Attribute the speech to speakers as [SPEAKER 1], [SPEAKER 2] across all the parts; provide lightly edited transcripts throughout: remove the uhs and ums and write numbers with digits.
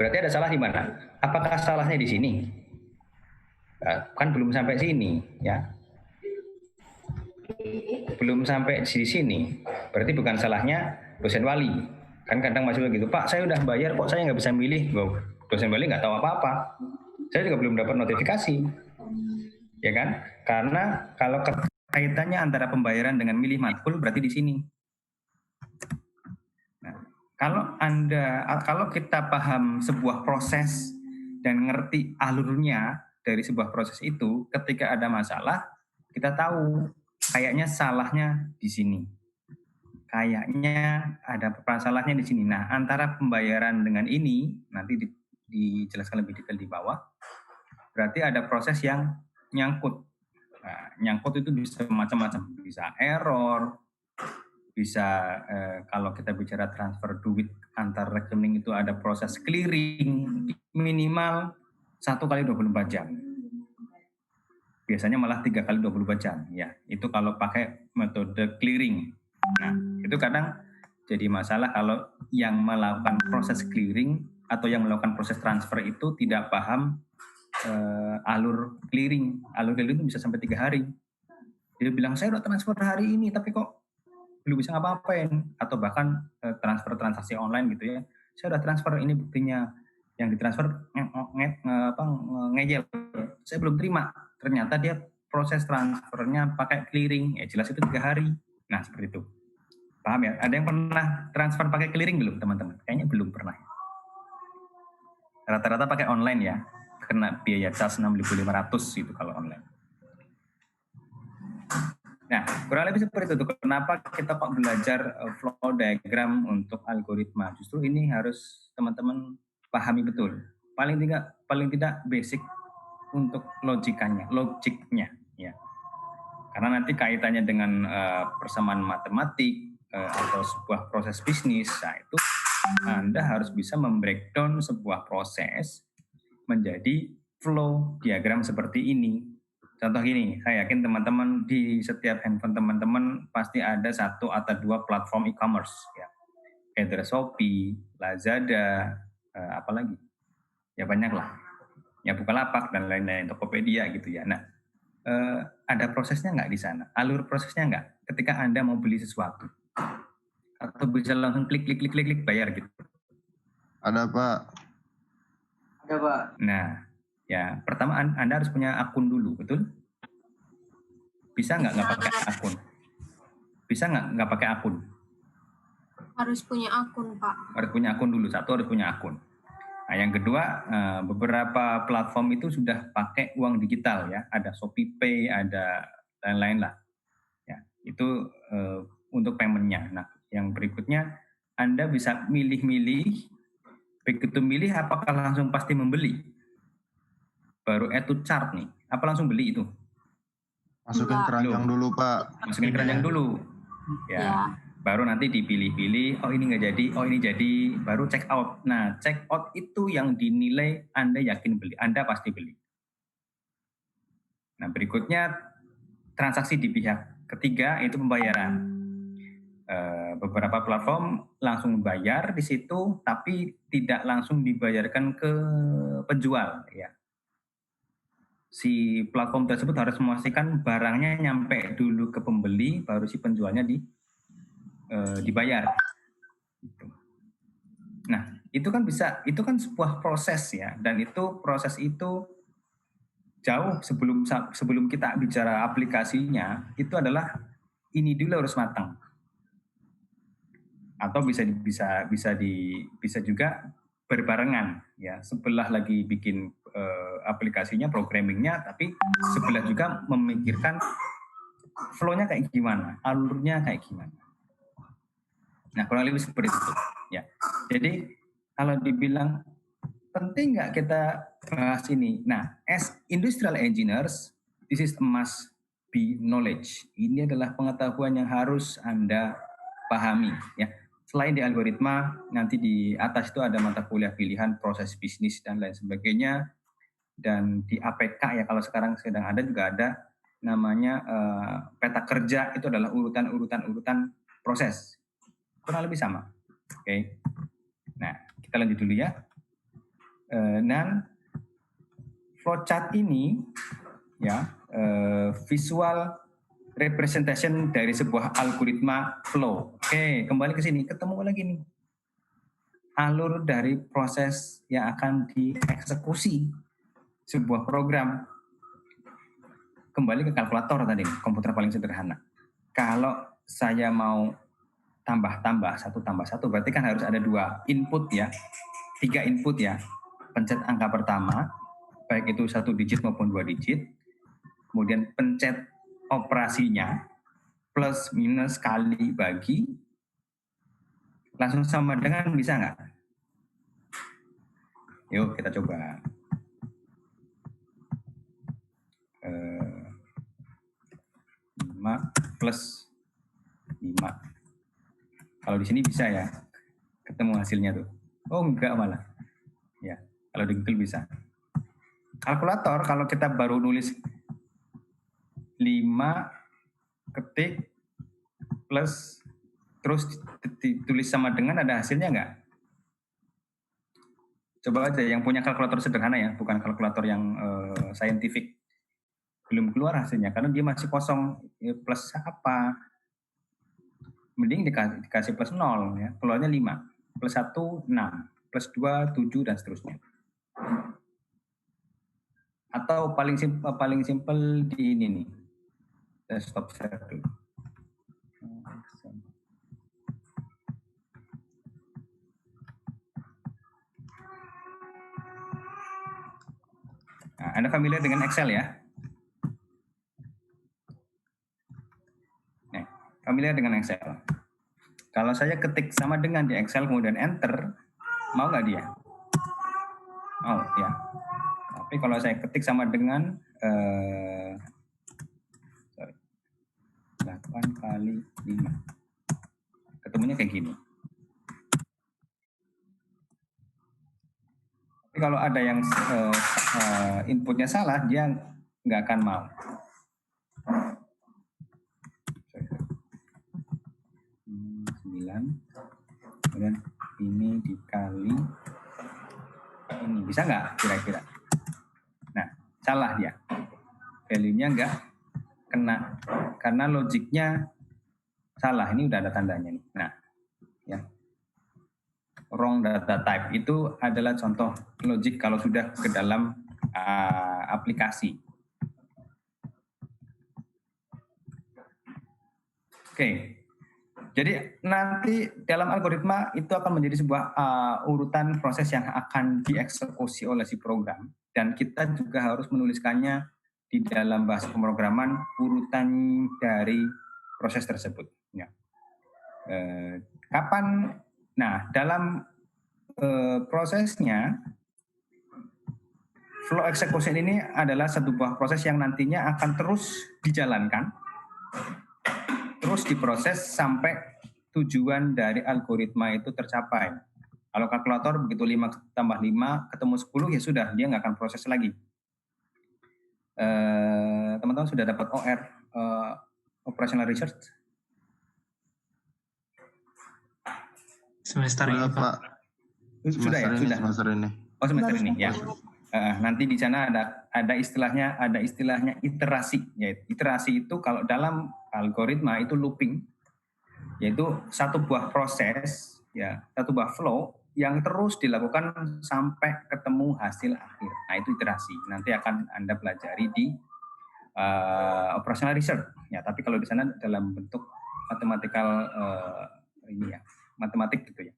[SPEAKER 1] Berarti ada salah di mana? Apakah salahnya di sini? Kan belum sampai sini, ya. Belum sampai di sini. Berarti bukan salahnya dosen wali. Kan kadang masih begitu, Pak, saya udah bayar kok saya nggak bisa milih. Dosen wali nggak tahu apa-apa. Saya juga belum dapat notifikasi, ya kan? Karena kalau kaitannya antara pembayaran dengan milih matkul berarti di sini. Nah, kalau kita paham sebuah proses dan ngerti alurnya dari sebuah proses itu, ketika ada masalah kita tahu kayaknya salahnya di sini. Kayaknya ada masalahnya di sini. Nah, antara pembayaran dengan ini nanti dijelaskan lebih detail di bawah. Berarti ada proses yang nyangkut. Nah, nyangkut itu bisa macam-macam, bisa error, bisa kalau kita bicara transfer duit antar rekening itu ada proses clearing minimal 1 kali 24 jam. Biasanya malah 3 kali 24 jam. Ya, itu kalau pakai metode clearing. Nah, itu kadang jadi masalah kalau yang melakukan proses clearing atau yang melakukan proses transfer itu tidak paham alur clearing. Alur clearing itu bisa sampai 3 hari. Dia bilang, saya udah transfer hari ini, tapi kok belum bisa ngapa-ngapain. Atau bahkan transfer transaksi online gitu ya. Saya udah transfer, ini buktinya. Yang ditransfer ngejel. Saya belum terima. Ternyata dia proses transfernya pakai clearing. Ya jelas itu 3 hari. Nah, seperti itu. Paham ya? Ada yang pernah transfer pakai clearing belum, teman-teman? Kayaknya belum pernah. Rata-rata pakai online ya. Kena biaya cas 6.500 itu kalau online. Nah, kurang lebih seperti itu. Kenapa kita kok belajar flow diagram untuk algoritma? Justru ini harus teman-teman pahami betul. Paling tidak basic untuk logiknya ya. Karena nanti kaitannya dengan persamaan matematik atau sebuah proses bisnis, nah itu Anda harus bisa membreakdown sebuah proses menjadi flow diagram seperti ini. Contoh gini, saya yakin teman-teman di setiap handphone teman-teman pasti ada 1 atau 2 platform e-commerce ya. Kayak Shopee, Lazada, apalagi? Ya banyak lah. Ya Bukalapak dan lain-lain, Tokopedia gitu ya. Nah, ada prosesnya nggak di sana? Alur prosesnya nggak? Ketika Anda mau beli sesuatu, atau bisa langsung klik bayar gitu?
[SPEAKER 2] Ada Pak.
[SPEAKER 3] Ada Pak.
[SPEAKER 1] Nah, ya pertama Anda harus punya akun dulu, betul? Bisa nggak pakai akun? Bisa nggak pakai akun?
[SPEAKER 4] Harus punya akun, Pak.
[SPEAKER 1] Harus punya akun dulu, harus punya akun. Nah, yang kedua, beberapa platform itu sudah pakai uang digital ya, ada ShopeePay, ada lain-lain lah. Ya, itu untuk paymentnya. Nah, yang berikutnya Anda bisa milih-milih, begitu milih apakah langsung pasti membeli? Baru add to cart nih, apa langsung beli itu?
[SPEAKER 2] Masukin keranjang dulu Pak.
[SPEAKER 1] Masukin keranjang dulu. Ya. Baru nanti dipilih-pilih, oh ini nggak jadi, oh ini jadi, baru check out. Nah, check out itu yang dinilai Anda yakin beli, Anda pasti beli. Nah, berikutnya transaksi di pihak ketiga itu pembayaran. Beberapa platform langsung bayar di situ, tapi tidak langsung dibayarkan ke penjual. Ya. Si platform tersebut harus memastikan barangnya nyampe dulu ke pembeli, baru si penjualnya dibayar. Nah, itu kan sebuah proses ya, dan proses itu jauh sebelum kita bicara aplikasinya, itu adalah ini dulu harus matang. Atau bisa juga berbarengan ya, sebelah lagi bikin aplikasinya, programmingnya, tapi sebelah juga memikirkan flow-nya kayak gimana, alurnya kayak gimana. Nah, kurang lebih seperti itu ya. Jadi kalau dibilang penting nggak kita bahas ini? Nah, as industrial engineers, this is a must be knowledge. Ini adalah pengetahuan yang harus Anda pahami ya. Selain di algoritma, nanti di atas itu ada mata kuliah pilihan proses bisnis dan lain sebagainya. Dan di APK ya, kalau sekarang sedang ada juga ada namanya peta kerja, itu adalah urutan proses. Kurang lebih sama. Oke. Nah, kita lanjut dulu ya. Dan flowchart ini ya visual representation dari sebuah algoritma flow. Oke, kembali ke sini, ketemu lagi nih alur dari proses yang akan dieksekusi sebuah program. Kembali ke kalkulator tadi, komputer paling sederhana. Kalau saya mau tambah-tambah, 1+1, berarti kan harus ada 2 input ya, 3 input ya. Pencet angka pertama, baik itu 1 digit maupun 2 digit, kemudian pencet operasinya, plus, minus, kali, bagi, langsung sama dengan bisa nggak? Yuk kita coba. 5 plus 5. Kalau di sini bisa ya, ketemu hasilnya tuh. Oh enggak malah. Ya, kalau di Google bisa. Kalkulator kalau kita baru nulis 5 ketik plus terus ditulis sama dengan ada hasilnya nggak? Coba aja yang punya kalkulator sederhana ya, bukan kalkulator yang scientific. Belum keluar hasilnya karena dia masih kosong. Ya, plus apa? Mending dikasih plus 0 ya. Keluarnya 5. Plus 1 6, plus 2 7 dan seterusnya. Atau paling simpel di ini nih. Stop share dulu. Nah, Anda familiar dengan Excel ya? Nih, familiar dengan Excel. Kalau saya ketik sama dengan di Excel kemudian enter, mau nggak dia? Mau ya. Tapi kalau saya ketik sama dengan 8 kali 5, ketemunya kayak gini. Tapi kalau ada yang inputnya salah, dia nggak akan mau. Kemudian ini dikali ini, bisa nggak kira-kira? Nah, salah dia. Value-nya nggak kena karena logiknya salah. Ini udah ada tandanya nih. Nah, ya. Wrong data type itu adalah contoh logik kalau sudah ke dalam aplikasi. Oke. Jadi nanti dalam algoritma itu akan menjadi sebuah urutan proses yang akan dieksekusi oleh si program, dan kita juga harus menuliskannya di dalam bahasa pemrograman urutan dari proses tersebut. Ya. Kapan? Nah, dalam prosesnya flow execution ini adalah sebuah proses yang nantinya akan terus dijalankan, terus diproses sampai tujuan dari algoritma itu tercapai. Kalau kalkulator begitu 5 tambah 5 ketemu 10 ya sudah, dia nggak akan proses lagi. Teman-teman sudah dapat OR, operational research?
[SPEAKER 5] Semester ini Pak.
[SPEAKER 1] Sudah ya, sudah.
[SPEAKER 2] Semester ini.
[SPEAKER 1] Oh, semester ini ya. Nanti di sana ada istilahnya iterasi. Ya, iterasi itu kalau dalam algoritma itu looping, yaitu satu buah proses, ya, satu buah flow yang terus dilakukan sampai ketemu hasil akhir. Nah, itu iterasi. Nanti akan Anda pelajari di operational research. Ya, tapi kalau di sana dalam bentuk mathematical ini ya, matematik gitu ya.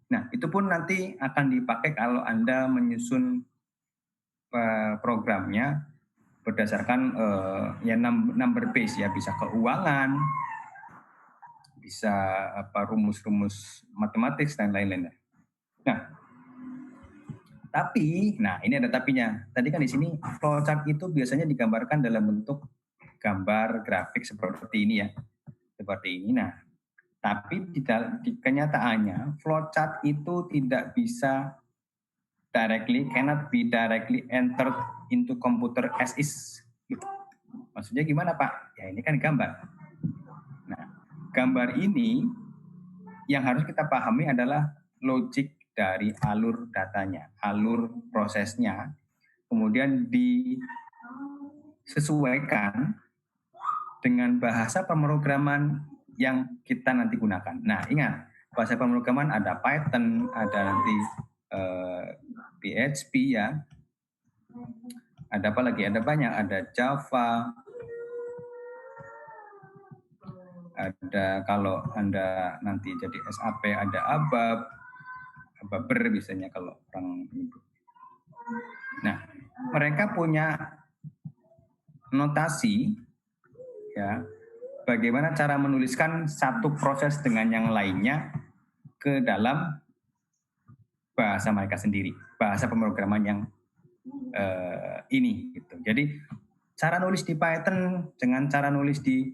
[SPEAKER 1] Nah, itu pun nanti akan dipakai kalau Anda menyusun programnya berdasarkan ya number base ya, bisa keuangan, bisa rumus-rumus matematik dan lain-lain. Nah, tapi, ini ada tapinya. Tadi kan di sini flowchart itu biasanya digambarkan dalam bentuk gambar grafik seperti ini ya, seperti ini. Nah, tapi di kenyataannya flowchart itu tidak bisa cannot be directly entered into computer as is. Maksudnya gimana Pak? Ya ini kan gambar. Nah, gambar ini yang harus kita pahami adalah logic dari alur datanya, alur prosesnya, kemudian disesuaikan dengan bahasa pemrograman yang kita nanti gunakan. Nah, ingat, bahasa pemrograman ada Python, ada nanti PHP ya. Ada apa lagi? Ada banyak, ada Java. Ada kalau Anda nanti jadi SAP ada ABAP, ABAPer biasanya kalau orang nyebut. Nah, mereka punya notasi ya, bagaimana cara menuliskan satu proses dengan yang lainnya ke dalam bahasa mereka sendiri, bahasa pemrograman yang ini gitu. Jadi cara nulis di Python dengan cara nulis di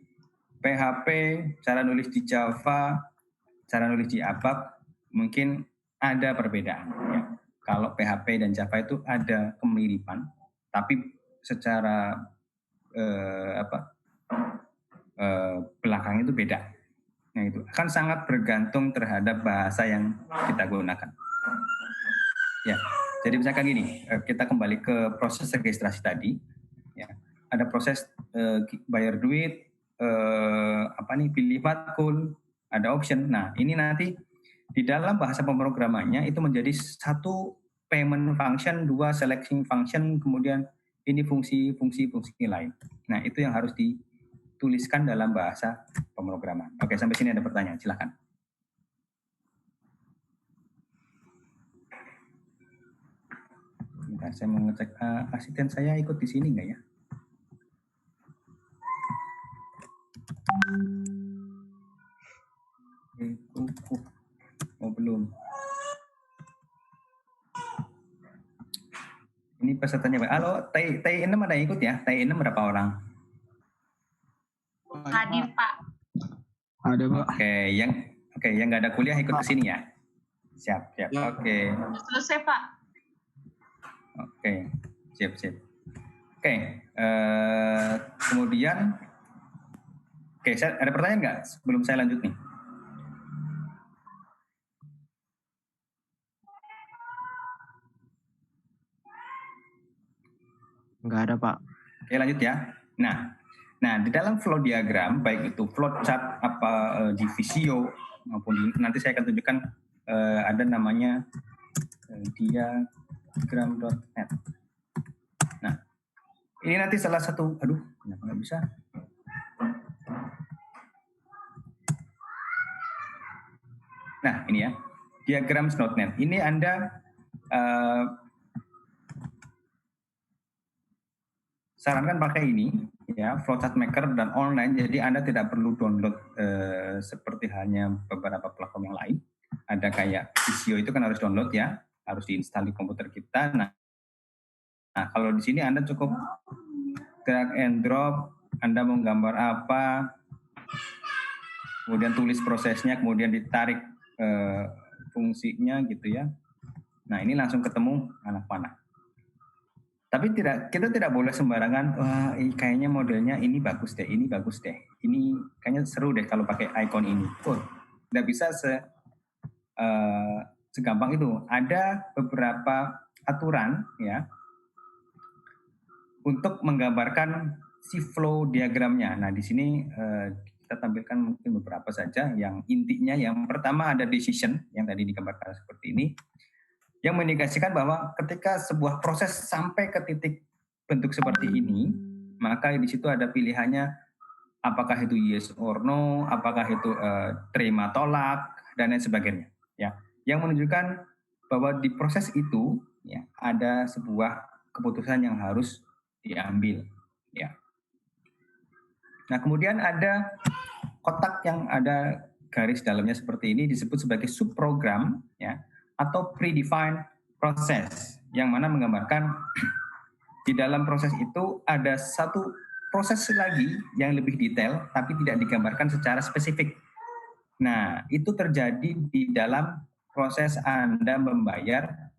[SPEAKER 1] PHP, cara nulis di Java, cara nulis di ABAP mungkin ada perbedaan. Ya. Kalau PHP dan Java itu ada kemiripan, tapi secara belakang itu beda. Nah itu akan sangat bergantung terhadap bahasa yang kita gunakan. Ya, jadi misalkan gini, kita kembali ke proses registrasi tadi. Ya, ada proses bayar duit. Pilih matkul, ada option. Nah, ini nanti di dalam bahasa pemrogramannya itu menjadi satu payment function, dua selection function, kemudian ini fungsi lain. Nah, itu yang harus dituliskan dalam bahasa pemrograman. Oke, sampai sini ada pertanyaan, silakan. Bentar, saya mau ngecek asisten saya ikut di sini nggak ya? Oh belum. Ini pesertanya Pak. Halo, TI6 ada yang ikut ya? TI6 berapa orang?
[SPEAKER 5] Hadir Pak.
[SPEAKER 2] Ada Pak.
[SPEAKER 1] Oke, yang nggak ada kuliah ikut ke sini ya? Siap. Ya. Oke.
[SPEAKER 5] Selesai Pak.
[SPEAKER 1] Oke, siap. Oke, kemudian, saya ada pertanyaan nggak sebelum saya lanjut nih?
[SPEAKER 3] Nggak ada Pak.
[SPEAKER 1] Oke, lanjut ya. Nah, di dalam flow diagram, baik itu flow chart di Visio maupun nanti saya akan tunjukkan ada namanya diagram.net. Nah, ini nanti salah satu, kenapa nggak bisa? Nah, ini ya, diagrams.net. Ini Anda sarankan pakai ini, ya, flowchart maker dan online. Jadi Anda tidak perlu download seperti hanya beberapa platform yang lain. Ada kayak Visio itu kan harus download ya, harus diinstal di komputer kita. Nah, kalau di sini Anda cukup drag and drop, Anda mau gambar apa, kemudian tulis prosesnya, kemudian ditarik fungsinya gitu ya. Nah, ini langsung ketemu anak panah. Tapi kita tidak boleh sembarangan, wah kayaknya modelnya ini bagus deh, ini kayaknya seru deh kalau pakai icon ini. Tidak bisa segampang itu. Ada beberapa aturan ya untuk menggambarkan si flow diagramnya. Nah, di sini kita tampilkan mungkin beberapa saja. Yang intinya, yang pertama ada decision yang tadi digambarkan seperti ini, yang mengindikasikan bahwa ketika sebuah proses sampai ke titik bentuk seperti ini, maka di situ ada pilihannya apakah itu yes or no, apakah itu terima tolak dan lain sebagainya. Ya, yang menunjukkan bahwa di proses itu ya ada sebuah keputusan yang harus diambil. Ya. Nah, kemudian ada kotak yang ada garis dalamnya seperti ini disebut sebagai subprogram, ya, atau predefined process, yang mana menggambarkan di dalam proses itu ada satu proses lagi yang lebih detail tapi tidak digambarkan secara spesifik. Nah, itu terjadi di dalam proses Anda membayar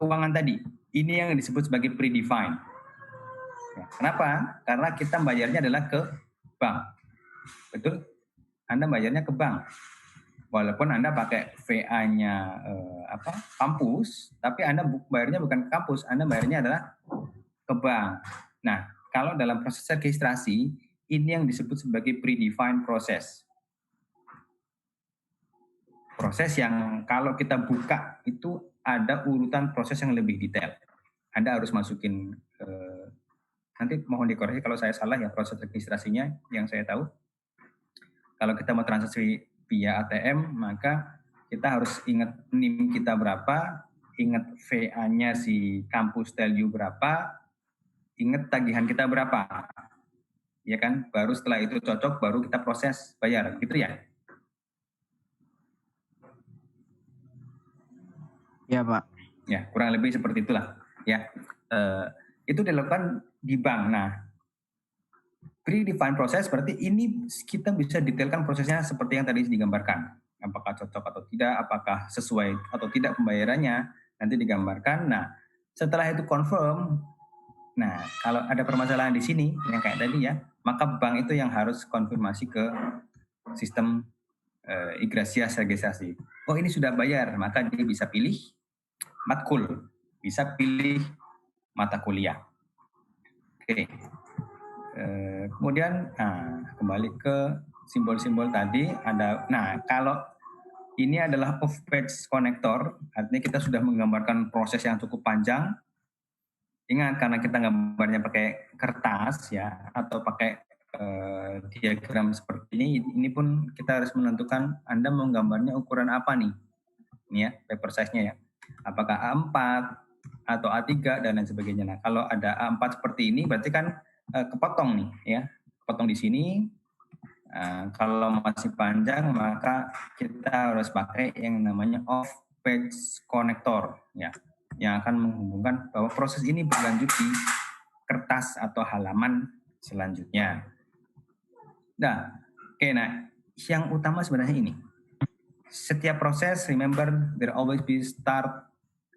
[SPEAKER 1] keuangan tadi. Ini yang disebut sebagai predefined. Ya, kenapa? Karena kita bayarnya adalah ke bank. Betul? Anda bayarnya ke bank. Walaupun Anda pakai VA-nya kampus, tapi Anda bayarnya bukan ke kampus, Anda bayarnya adalah ke bank. Nah, kalau dalam proses registrasi, ini yang disebut sebagai predefined process. Proses yang kalau kita buka itu ada urutan proses yang lebih detail. Anda harus masukin, nanti mohon dikoreksi kalau saya salah ya proses registrasinya yang saya tahu. Kalau kita mau transaksi via ATM, maka kita harus ingat NIM kita berapa, ingat VA-nya si kampus value berapa, ingat tagihan kita berapa. Ya kan? Baru setelah itu cocok, baru kita proses bayar, gitu ya?
[SPEAKER 2] Ya, Pak.
[SPEAKER 1] Ya, kurang lebih seperti itulah. Ya, itu dilakukan di bank. Nah, predefined proses berarti ini kita bisa detailkan prosesnya seperti yang tadi digambarkan. Apakah cocok atau tidak, apakah sesuai atau tidak pembayarannya, nanti digambarkan. Nah, setelah itu confirm, nah kalau ada permasalahan di sini, yang kayak tadi ya, maka bank itu yang harus konfirmasi ke sistem Igrasias registrasi. Oh ini sudah bayar, maka dia bisa pilih matkul, bisa pilih mata kuliah. Oke. Kemudian kembali ke simbol-simbol tadi ada. Nah, kalau ini adalah off-page connector, artinya kita sudah menggambarkan proses yang cukup panjang. Ingat karena kita gambarnya pakai kertas ya atau pakai diagram seperti ini pun kita harus menentukan Anda mau gambarnya ukuran apa nih. Ini ya, paper size-nya ya. Apakah A4 atau A3 dan lain sebagainya. Nah, kalau ada A4 seperti ini berarti kan kepotong nih ya, kepotong di sini. Kalau masih panjang maka kita harus pakai yang namanya off page connector ya, yang akan menghubungkan bahwa proses ini berlanjut di kertas atau halaman selanjutnya. Nah, yang utama sebenarnya ini. Setiap proses, remember there always be start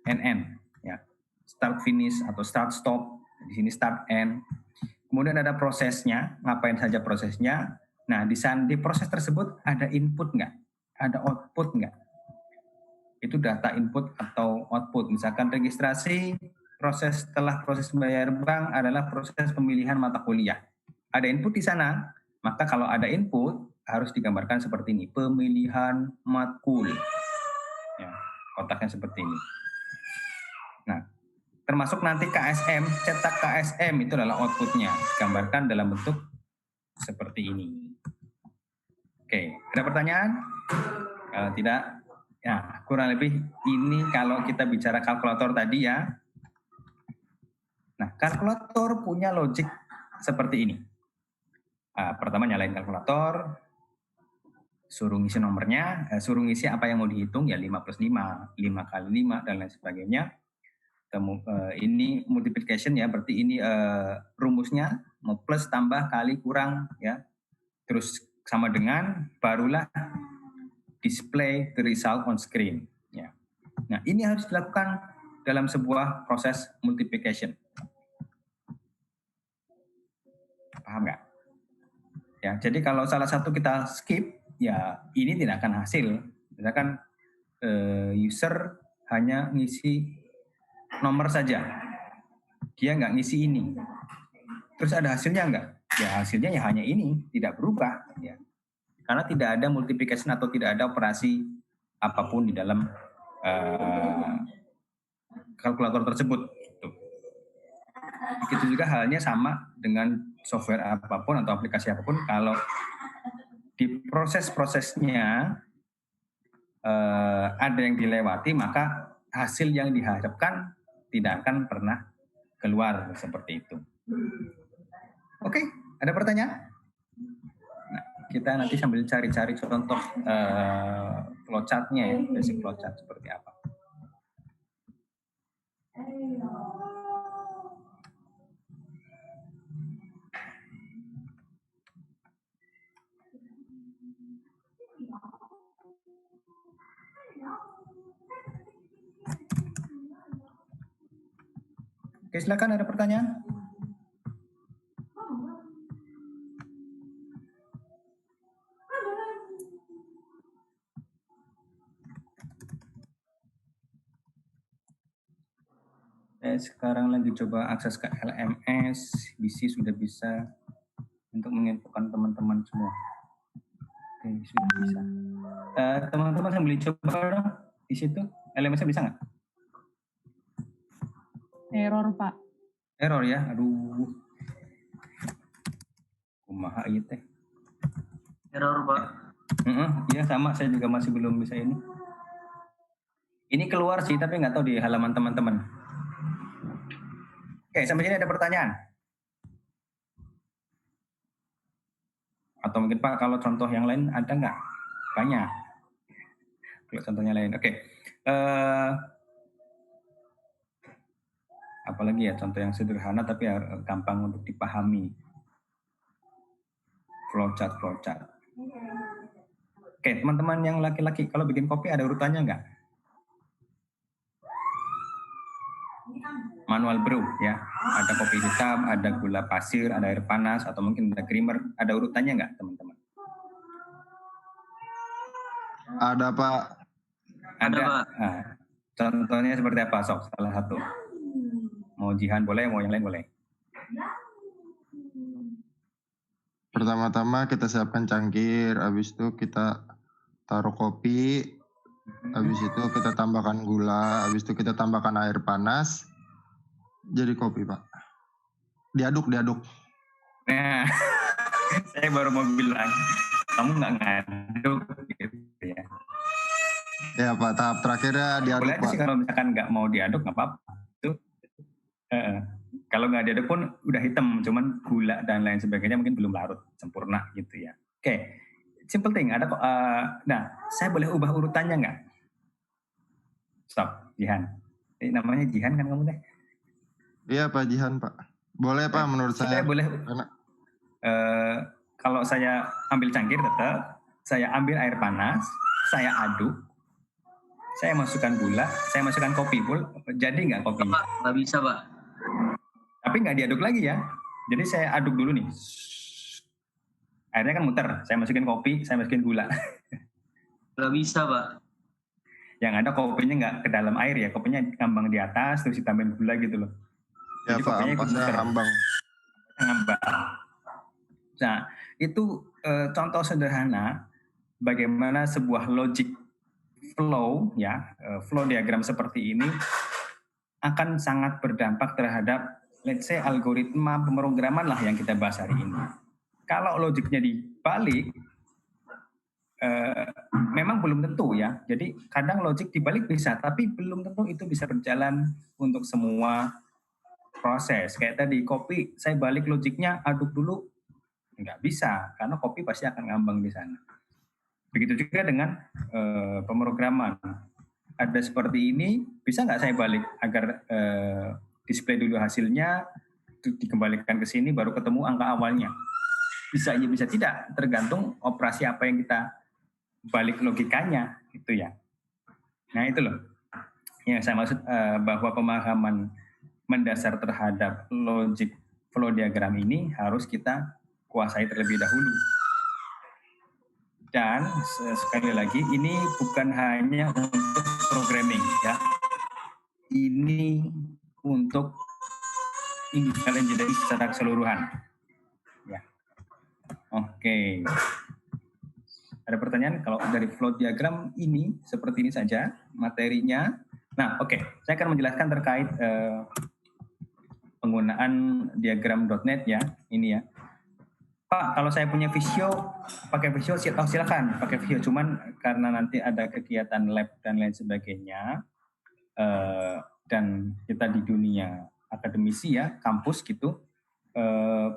[SPEAKER 1] and end ya. Start finish atau start stop. Di sini start end. Kemudian ada prosesnya, ngapain saja prosesnya. Nah, di proses tersebut ada input nggak? Ada output nggak? Itu data input atau output. Misalkan registrasi, setelah proses bayar bank adalah proses pemilihan mata kuliah. Ada input di sana, maka kalau ada input harus digambarkan seperti ini, pemilihan matkul. Ya, kotaknya seperti ini. Nah, termasuk nanti KSM, cetak KSM itu adalah outputnya, digambarkan dalam bentuk seperti ini. Oke, ada pertanyaan? Kalau tidak, ya kurang lebih ini kalau kita bicara kalkulator tadi ya. Nah, kalkulator punya logik seperti ini. Pertama nyalain kalkulator, suruh ngisi nomornya, suruh ngisi apa yang mau dihitung ya 5 plus 5, 5 kali 5 dan lain sebagainya. Ini multiplication ya, berarti ini rumusnya mau plus tambah kali kurang ya. Terus sama dengan barulah display the result on screen ya. Nah, ini harus dilakukan dalam sebuah proses multiplication. Paham nggak? Ya, jadi kalau salah satu kita skip, ya ini tidak akan hasil. Misalkan user hanya ngisi nomor saja, dia nggak ngisi ini. Terus ada hasilnya nggak? Ya hasilnya ya hanya ini, tidak berubah. Ya. Karena tidak ada multiplication atau tidak ada operasi apapun di dalam kalkulator tersebut. Begitu juga halnya sama dengan software apapun atau aplikasi apapun, kalau di proses-prosesnya ada yang dilewati, maka hasil yang diharapkan tidak akan pernah keluar seperti itu. Oke, ada pertanyaan? Nah, kita nanti sambil cari-cari contoh flowchart-nya ya, basic flowchart seperti apa. Oke, silakan ada pertanyaan? Saya sekarang lagi coba akses ke LMS, BC sudah bisa untuk menginfokan teman-teman semua. Oke, sudah bisa. Teman-teman sambil coba dong di situ, LMS-nya bisa nggak?
[SPEAKER 5] Error, Pak.
[SPEAKER 1] Error ya, aduh. Kumaha ieu teh.
[SPEAKER 3] Error, Pak.
[SPEAKER 1] Iya sama, saya juga masih belum bisa ini. Ini keluar sih, tapi nggak tahu di halaman teman-teman. Oke, sampai sini ada pertanyaan? Atau mungkin Pak, kalau contoh yang lain ada nggak? Banyak. Kalau contohnya lain, oke. Apalagi ya contoh yang sederhana tapi gampang untuk dipahami. Flowchart. Oke, teman-teman yang laki-laki, kalau bikin kopi ada urutannya nggak? Manual brew ya, ada kopi hitam, ada gula pasir, ada air panas, atau mungkin ada creamer, ada urutannya nggak teman-teman?
[SPEAKER 2] Ada Pak.
[SPEAKER 3] Ada, Pak.
[SPEAKER 1] Nah, contohnya seperti apa, Sok? Salah satu. Mau Jihan boleh, mau yang lain boleh.
[SPEAKER 2] Pertama-tama kita siapkan cangkir, habis itu kita taruh kopi, habis itu kita tambahkan gula, habis itu kita tambahkan air panas, jadi kopi Pak. Diaduk.
[SPEAKER 1] Nah, saya baru mau bilang, kamu nggak ngaduk gitu ya.
[SPEAKER 2] Ya Pak, tahap terakhirnya diaduk
[SPEAKER 1] Boleh
[SPEAKER 2] Pak.
[SPEAKER 1] sih kalau misalkan nggak mau diaduk nggak apa-apa. Itu kalau nggak diaduk pun udah hitam, cuman gula dan lain sebagainya mungkin belum larut sempurna gitu ya. Oke, simple thing. Ada kok. Nah, saya boleh ubah urutannya nggak? Stop, Jihan. Namanya Jihan kan kamu teh?
[SPEAKER 2] Iya Pak Jihan Pak. Boleh Pak menurut saya.
[SPEAKER 1] Boleh.
[SPEAKER 2] Karena
[SPEAKER 1] kalau saya ambil cangkir tetap, saya ambil air panas, saya aduk, saya masukkan gula, saya masukkan kopi pun, jadi nggak kopinya?
[SPEAKER 3] Pak, nggak bisa, Pak.
[SPEAKER 1] Tapi nggak diaduk lagi ya. Jadi saya aduk dulu nih. Airnya kan muter, saya masukin kopi, saya masukin gula.
[SPEAKER 3] Nggak bisa, Pak.
[SPEAKER 1] Yang ada kopinya nggak ke dalam air ya, kopinya ngambang di atas, terus ditambahin gula gitu loh.
[SPEAKER 2] Ya
[SPEAKER 1] Jadi
[SPEAKER 2] Pak,
[SPEAKER 1] kopinya ikut
[SPEAKER 2] ampasnya
[SPEAKER 1] muter.
[SPEAKER 2] ngambang.
[SPEAKER 1] Nah, itu contoh sederhana bagaimana sebuah logic flow ya, flow diagram seperti ini akan sangat berdampak terhadap let's say algoritma pemrograman lah yang kita bahas hari ini. Kalau logiknya dibalik, memang belum tentu ya. Jadi kadang logik dibalik bisa, tapi belum tentu itu bisa berjalan untuk semua proses. Kayak tadi kopi, saya balik logiknya aduk dulu, nggak bisa karena kopi pasti akan ngambang di sana. Begitu juga dengan pemrograman. Ada seperti ini, bisa nggak saya balik agar display dulu hasilnya, dikembalikan ke sini baru ketemu angka awalnya. Bisa ya bisa tidak, tergantung operasi apa yang kita balik logikanya gitu ya. Nah itu loh yang saya maksud bahwa pemahaman mendasar terhadap logic flow diagram ini harus kita kuasai terlebih dahulu. Dan sekali lagi ini bukan hanya untuk programming ya. Ini untuk industrial engineering secara keseluruhan. Ya. Oke. Ada pertanyaan? Kalau dari flow diagram ini seperti ini saja materinya. Nah, oke. Saya akan menjelaskan terkait penggunaan diagram.net ya. Ini ya. Pak, kalau saya punya Visio, pakai Visio, silakan pakai Visio. Cuman karena nanti ada kegiatan lab dan lain sebagainya, dan kita di dunia akademisi ya, kampus gitu,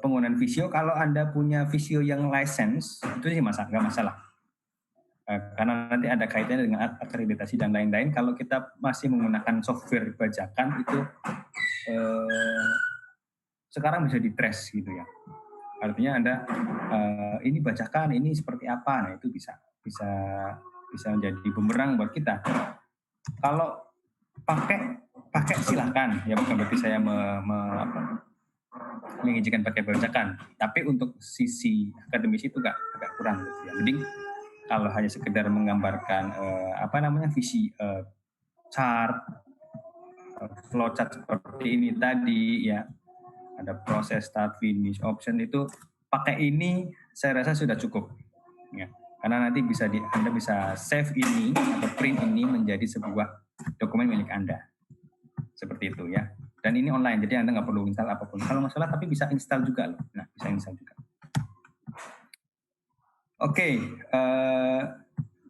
[SPEAKER 1] penggunaan Visio, kalau Anda punya Visio yang license, itu sih nggak masalah. Karena nanti ada kaitannya dengan akreditasi dan lain-lain. Kalau kita masih menggunakan software bajakan, itu sekarang bisa di-trace gitu ya. Artinya Anda ini bacakan, ini seperti apa, nah itu bisa menjadi bumerang buat kita. Kalau pakai silakan, ya bukan berarti saya mengizinkan pakai bacakan. Tapi untuk sisi akademis itu agak kurang gitu ya. Mending kalau hanya sekedar menggambarkan visi chart, flowchart seperti ini tadi ya, ada proses start finish option, itu pakai ini saya rasa sudah cukup ya, karena nanti Anda bisa save ini atau print ini menjadi sebuah dokumen milik Anda seperti itu ya, dan ini online jadi Anda nggak perlu install apapun kalau nggak salah, tapi bisa install juga loh. Nah, bisa install juga. Oke,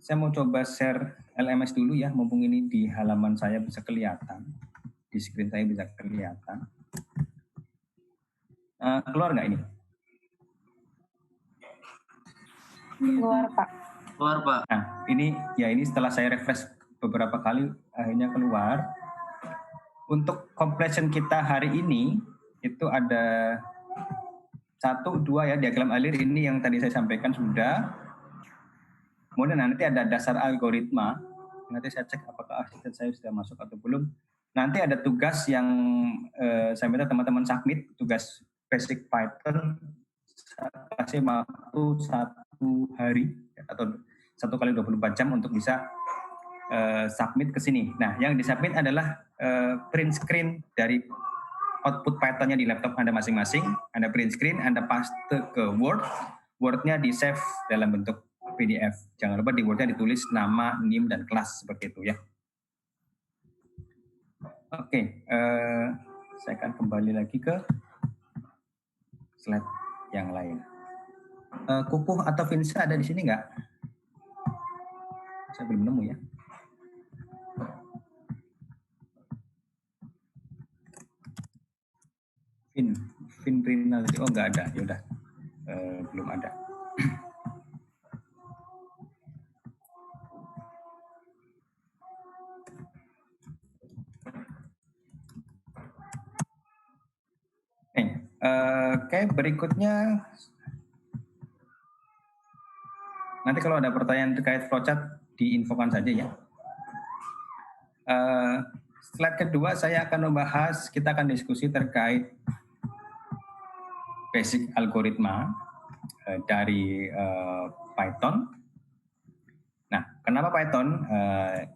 [SPEAKER 1] saya mau coba share LMS dulu ya, mumpung ini di halaman saya bisa kelihatan, di screen saya bisa kelihatan. Keluar nggak ini?
[SPEAKER 5] Keluar, Pak.
[SPEAKER 3] Keluar, Pak.
[SPEAKER 1] Nah, ini setelah saya refresh beberapa kali akhirnya keluar. Untuk completion kita hari ini itu ada 1, 2 ya, diagram alir ini yang tadi saya sampaikan sudah. Kemudian nanti ada dasar algoritma. Nanti saya cek apakah asisten saya sudah masuk atau belum. Nanti ada tugas yang saya minta teman-teman submit, tugas basic Python, kasih waktu 1 hari atau 1 kali 24 jam untuk bisa submit ke sini. Nah, yang disubmit adalah print screen dari output Python-nya di laptop Anda masing-masing. Anda print screen, Anda paste ke Word. Word-nya di-save dalam bentuk PDF. Jangan lupa di Word-nya ditulis nama, NIM, dan kelas seperti itu ya. Oke, saya akan kembali lagi ke slide yang lain. Kukuh atau Vinsa ada di sini nggak? Saya belum nemu ya. Vin Rinaldi, oh nggak ada, ya udah, belum ada. Oke, berikutnya nanti kalau ada pertanyaan terkait flowchart diinfokan saja ya. Slide kedua saya akan membahas, kita akan diskusi terkait basic algoritma dari Python. Nah, kenapa Python?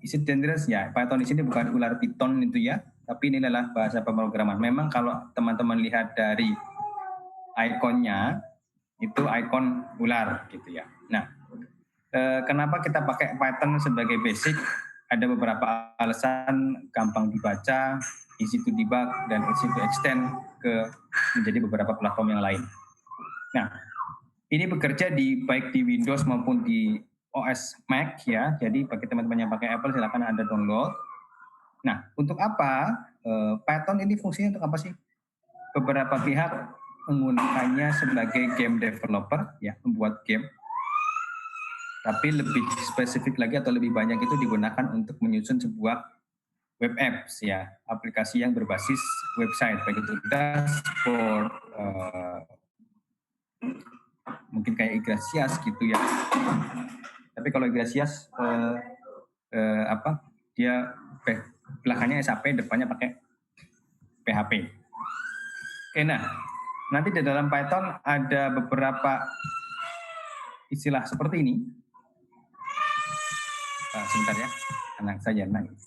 [SPEAKER 1] Is it dangerous? Ya, Python di sini bukan ular Python itu ya, tapi ini adalah bahasa pemrograman. Memang kalau teman-teman lihat dari ikonnya, itu ikon ular gitu ya. Nah, kenapa kita pakai Python sebagai basic? Ada beberapa alasan, gampang dibaca, easy to debug, dan easy to extend ke menjadi beberapa platform yang lain. Nah, ini bekerja baik di Windows maupun di OS Mac ya. Jadi bagi teman-teman yang pakai Apple silakan Anda download. Nah, untuk apa? Python ini fungsinya untuk apa sih? Beberapa pihak menggunakannya sebagai game developer ya, membuat game. Tapi lebih spesifik lagi atau lebih banyak itu digunakan untuk menyusun sebuah web apps ya, aplikasi yang berbasis website, baik itu dashboard, mungkin kayak Iglesias gitu ya. Tapi kalau Iglesias dia belakangnya SAP, depannya pakai PHP. Oke, nah nanti di dalam Python ada beberapa istilah seperti ini. Sebentar ya, anak saya nangis.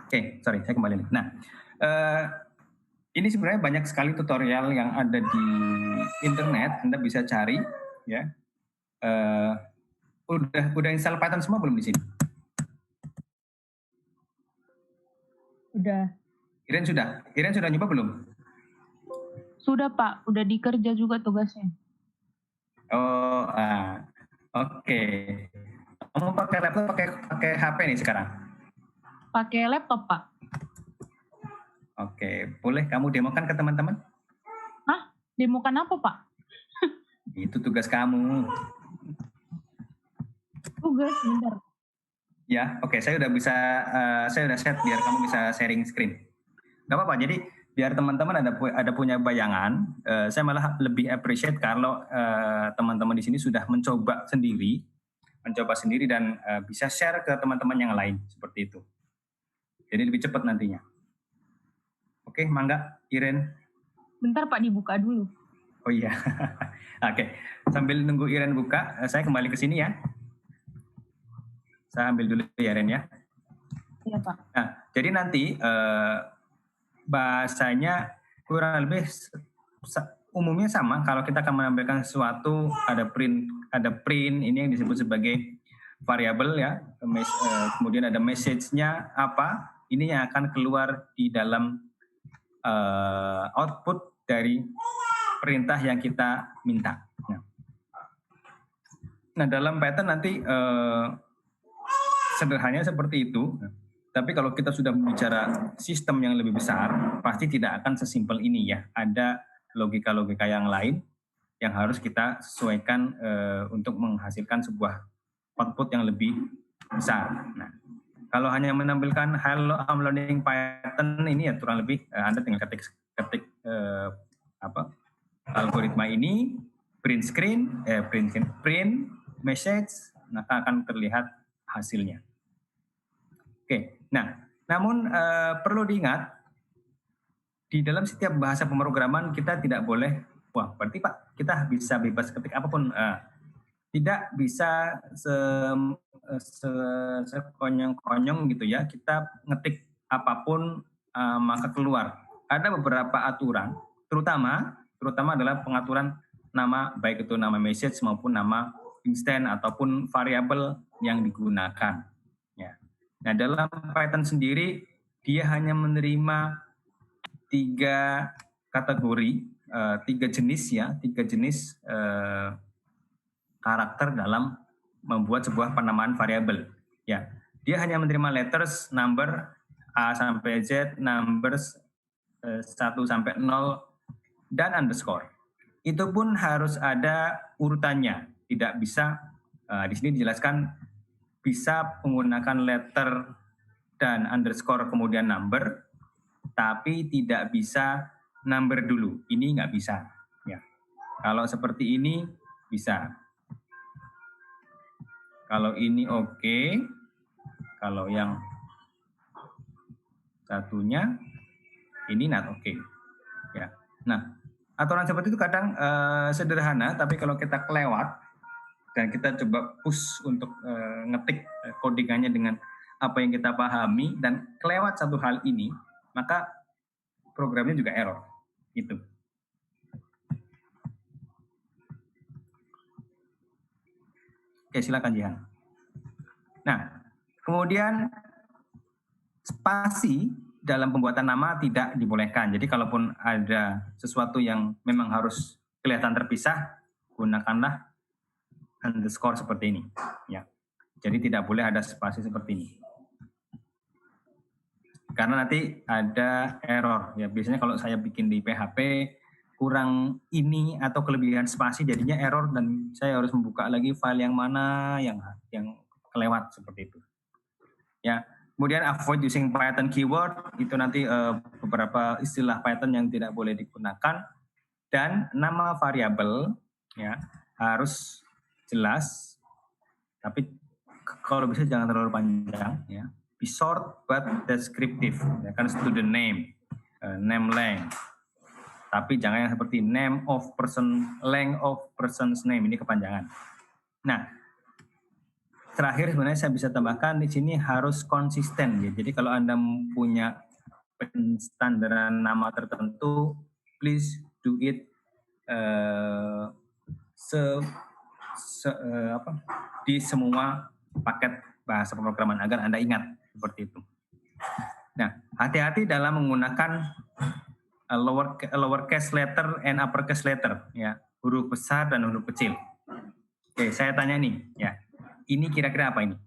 [SPEAKER 1] Oke, sorry, saya kembali. Nah, ini sebenarnya banyak sekali tutorial yang ada di internet, Anda bisa cari, ya. Udah install Python semua belum di sini?
[SPEAKER 5] Udah.
[SPEAKER 1] Iren sudah nyoba belum?
[SPEAKER 5] Sudah, Pak. Udah dikerja juga tugasnya.
[SPEAKER 1] Oh, oke. Kamu pakai laptop, pakai HP nih sekarang?
[SPEAKER 5] Pakai laptop, Pak.
[SPEAKER 1] Oke, boleh kamu demokan ke teman-teman?
[SPEAKER 5] Hah? Demokan apa, Pak?
[SPEAKER 1] Itu tugas kamu.
[SPEAKER 5] Tugas, bentar.
[SPEAKER 1] Ya, oke. Saya udah set biar kamu bisa sharing screen. Gak apa-apa. Jadi biar teman-teman ada punya bayangan. Saya malah lebih appreciate kalau teman-teman di sini sudah mencoba sendiri mencoba sendiri dan bisa share ke teman-teman yang lain seperti itu. Jadi lebih cepat nantinya. Oke, mangga Iren.
[SPEAKER 5] Bentar Pak, dibuka dulu.
[SPEAKER 1] Oh iya. Oke, sambil nunggu Iren buka, saya kembali ke sini ya. Saya ambil dulu ya Iren ya.
[SPEAKER 5] Iya Pak.
[SPEAKER 1] Nah, jadi nanti bahasanya kurang lebih umumnya sama. Kalau kita akan menampilkan sesuatu, ada print ini yang disebut sebagai variabel ya. Kemudian ada message-nya apa, ini yang akan keluar di dalam output dari perintah yang kita minta. Nah, dalam Python nanti sederhananya seperti itu. Tapi kalau kita sudah bicara sistem yang lebih besar, pasti tidak akan sesimpel ini ya. Ada logika-logika yang lain yang harus kita sesuaikan untuk menghasilkan sebuah output yang lebih besar. Nah, kalau hanya menampilkan hello I'm learning Python ini ya kurang lebih Anda tinggal ketik algoritma ini, print message, maka akan terlihat hasilnya. Oke, nah, namun perlu diingat di dalam setiap bahasa pemrograman kita tidak boleh, wah berarti Pak kita bisa bebas ketik apapun, tidak bisa sekonyong-konyong gitu ya, kita ngetik apapun maka keluar. Ada beberapa aturan, terutama adalah pengaturan nama, baik itu nama message maupun nama instant ataupun variabel yang digunakan. Ya. Nah, dalam Python sendiri dia hanya menerima 3 kategori, 3 jenis karakter dalam membuat sebuah penamaan variabel. Ya, dia hanya menerima letters, number A sampai Z, numbers 1 sampai 0 dan underscore. Itu pun harus ada urutannya. Tidak bisa di sini dijelaskan bisa menggunakan letter dan underscore kemudian number, tapi tidak bisa number dulu. Ini nggak bisa. Ya. Kalau seperti ini bisa. Kalau ini oke. Kalau yang satunya ini not oke. Ya. Nah, aturan seperti itu kadang sederhana, tapi kalau kita kelewat dan kita coba push untuk ngetik codingannya dengan apa yang kita pahami dan kelewat satu hal ini, maka programnya juga error. Gitu. Oke, silakan Jihan. Nah, kemudian spasi dalam pembuatan nama tidak dibolehkan. Jadi kalaupun ada sesuatu yang memang harus kelihatan terpisah, gunakanlah underscore seperti ini. Ya. Jadi tidak boleh ada spasi seperti ini. Karena nanti ada error. Ya, biasanya kalau saya bikin di PHP kurang ini atau kelebihan spasi jadinya error dan saya harus membuka lagi file yang mana yang kelewat seperti itu. Ya. Kemudian avoid using Python keyword, itu nanti beberapa istilah Python yang tidak boleh digunakan, dan nama variabel ya harus jelas, tapi kalau bisa jangan terlalu panjang ya. Be short but descriptive, ya kan, student name, name length. Tapi jangan yang seperti name of person, length of person's name, ini kepanjangan. Nah, terakhir sebenarnya saya bisa tambahkan di sini harus konsisten ya. Jadi kalau Anda punya penstandaran nama tertentu, please do it di semua paket bahasa pemrograman agar Anda ingat seperti itu. Nah, hati-hati dalam menggunakan lowercase letter and uppercase letter ya, huruf besar dan huruf kecil. Oke, saya tanya nih ya. Ini kira-kira apa ini?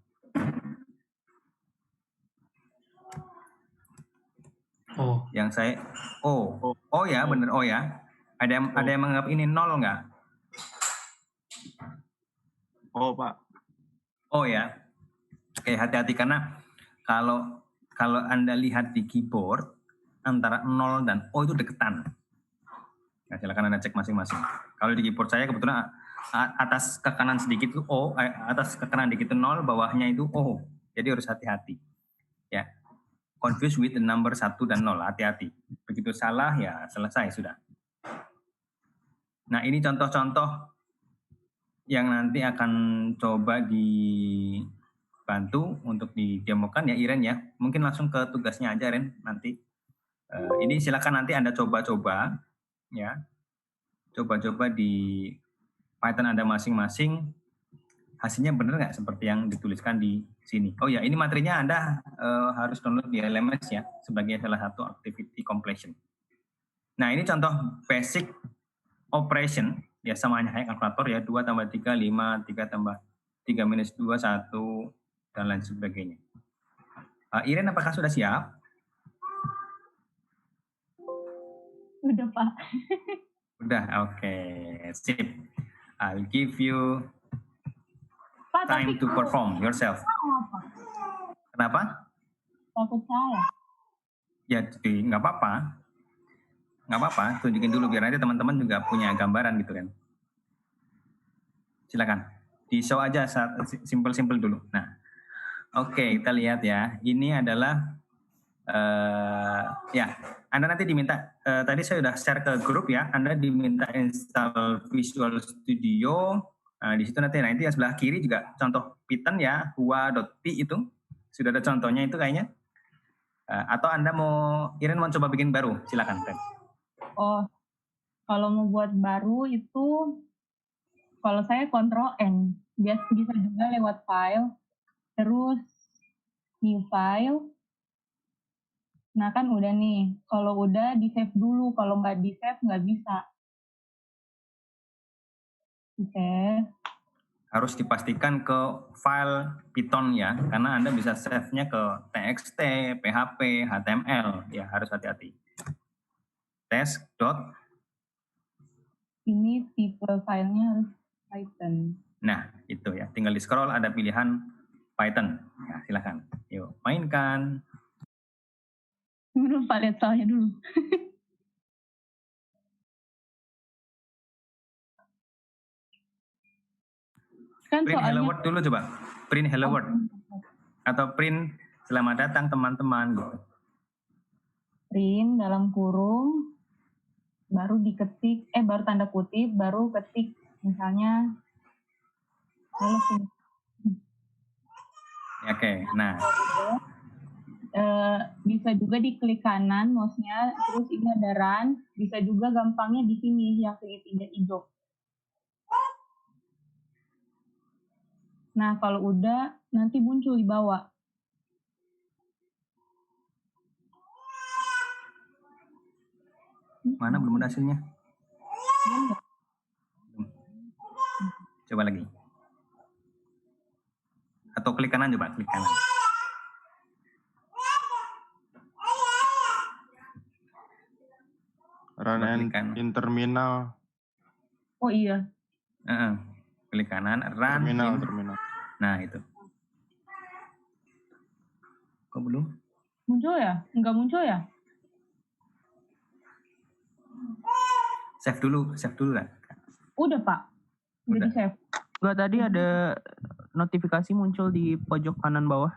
[SPEAKER 3] Oh.
[SPEAKER 1] Yang saya oh ya, bener oh ya. Ada yang menganggap ini nol nggak?
[SPEAKER 2] Oh Pak.
[SPEAKER 1] Oh ya. Oke, hati-hati karena kalau Anda lihat di keyboard antara 0 dan O itu deketan. Nah, silakan Anda cek masing-masing. Kalau di keyboard saya kebetulan atas ke kanan sedikit itu O, atas ke kanan dikit itu 0, bawahnya itu O. Jadi harus hati-hati. Ya. Confused with the number 1 dan 0, hati-hati. Begitu salah ya selesai sudah. Nah, ini contoh-contoh yang nanti akan coba dibantu untuk didemokan ya Iren ya. Mungkin langsung ke tugasnya aja Ren nanti. Ini silakan nanti Anda coba-coba ya. Coba-coba di Python Anda masing-masing. Hasilnya benar nggak seperti yang dituliskan di sini. Oh ya, ini materinya Anda harus download di LMS ya sebagai salah satu activity completion. Nah, ini contoh basic operation ya sama kayak kalkulator ya 2 tambah 3, 5, 3 tambah 3 minus 2, 1, dan lain sebagainya. Iren apakah sudah siap?
[SPEAKER 5] Udah, Pak.
[SPEAKER 1] Udah, oke. Sip. I'll give you
[SPEAKER 5] Pak,
[SPEAKER 1] time
[SPEAKER 5] tapi
[SPEAKER 1] to perform yourself.
[SPEAKER 5] apa?
[SPEAKER 1] Kenapa?
[SPEAKER 5] Takut salah.
[SPEAKER 1] Ya, nggak apa-apa. Nggak apa-apa, tunjukin dulu biar nanti teman-teman juga punya gambaran gitu kan. Silakan. Di show aja simple-simple dulu. Nah, oke, kita lihat ya. Ini adalah ya, Anda nanti diminta tadi saya sudah share ke grup ya. Anda diminta install Visual Studio. Nah, di situ nanti yang sebelah kiri juga contoh Python ya, hua.py itu sudah ada contohnya itu kayaknya. Atau Anda Iren mau coba bikin baru, silakan.
[SPEAKER 5] Oh, kalau mau buat baru itu, kalau saya Ctrl+N, bisa juga lewat file, terus new file. Nah kan udah nih, kalau udah di save dulu, kalau nggak di save nggak bisa. Di save.
[SPEAKER 1] Harus dipastikan ke file Python ya, karena Anda bisa save-nya ke TXT, PHP, HTML, ya harus hati-hati. Test.
[SPEAKER 5] Ini tipe filenya harus Python.
[SPEAKER 1] Nah, itu ya. Tinggal di scroll ada pilihan Python. Nah, silakan. Yuk, mainkan.
[SPEAKER 5] Dulu Pak, lihat filenya dulu. Kan
[SPEAKER 1] Print
[SPEAKER 5] soalnya
[SPEAKER 1] hello world dulu coba. Print hello world. Atau print selamat datang teman-teman gitu.
[SPEAKER 5] print dalam kurung, baru diketik, baru tanda kutip, baru ketik misalnya halo sini.
[SPEAKER 1] Oke, nah.
[SPEAKER 5] Bisa juga diklik kanan mouse-nya, terus ini ada run, bisa juga gampangnya di sini yang segitiga hijau. Nah, kalau udah nanti muncul di bawah.
[SPEAKER 1] Mana belum ada hasilnya? Coba lagi. Atau klik kanan coba, klik kanan.
[SPEAKER 2] Run in terminal.
[SPEAKER 5] Oh iya.
[SPEAKER 1] Klik kanan, run
[SPEAKER 2] terminal.
[SPEAKER 1] Nah, itu. Kok belum?
[SPEAKER 5] Muncul ya? Enggak muncul ya?
[SPEAKER 1] Save dulu lah.
[SPEAKER 5] Udah, Pak. Udah di save.
[SPEAKER 6] Enggak, tadi ada notifikasi muncul di pojok kanan bawah.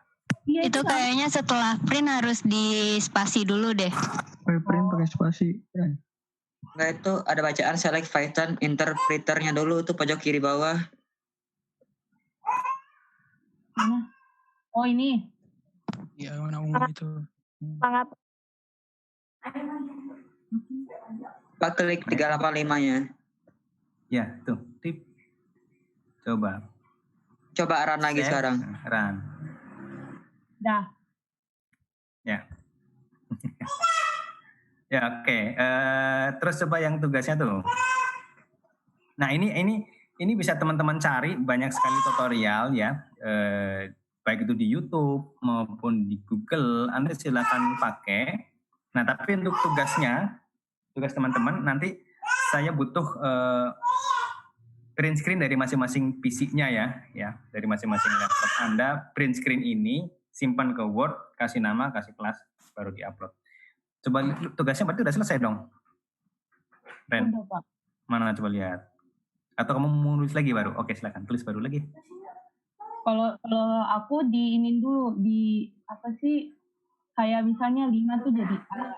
[SPEAKER 5] Iya,
[SPEAKER 7] itu kayaknya setelah print harus di spasi dulu deh.
[SPEAKER 6] Print pakai spasi.
[SPEAKER 8] Enggak, itu ada bacaan select Python interpreternya dulu tuh pojok kiri bawah.
[SPEAKER 5] Mana? Oh, ini.
[SPEAKER 6] Iya, warna ungu itu.
[SPEAKER 7] Sangat.
[SPEAKER 8] Pak klik 385-nya.
[SPEAKER 1] Ya, tuh, tip. Coba
[SPEAKER 8] Run lagi
[SPEAKER 1] save.
[SPEAKER 8] sekarang.
[SPEAKER 1] Run.
[SPEAKER 5] Dah.
[SPEAKER 1] Ya. Ya, oke. Terus coba yang tugasnya tuh. Nah, ini bisa teman-teman cari banyak sekali tutorial ya. Baik itu di YouTube maupun di Google, Anda silakan pakai. Nah, tapi untuk tugas teman-teman nanti saya butuh print screen dari masing-masing PC-nya ya, dari masing-masing laptop Anda. Print screen ini simpan ke Word, kasih nama, kasih kelas, baru di-upload. Coba tugasnya berarti udah selesai dong, Ren?
[SPEAKER 5] Udah, Pak.
[SPEAKER 1] Mana coba lihat. Atau kamu mau nulis lagi baru? Oke, silakan tulis baru lagi.
[SPEAKER 5] Kalau aku diinin dulu di apa sih? Kayak misalnya 5 tuh jadi A.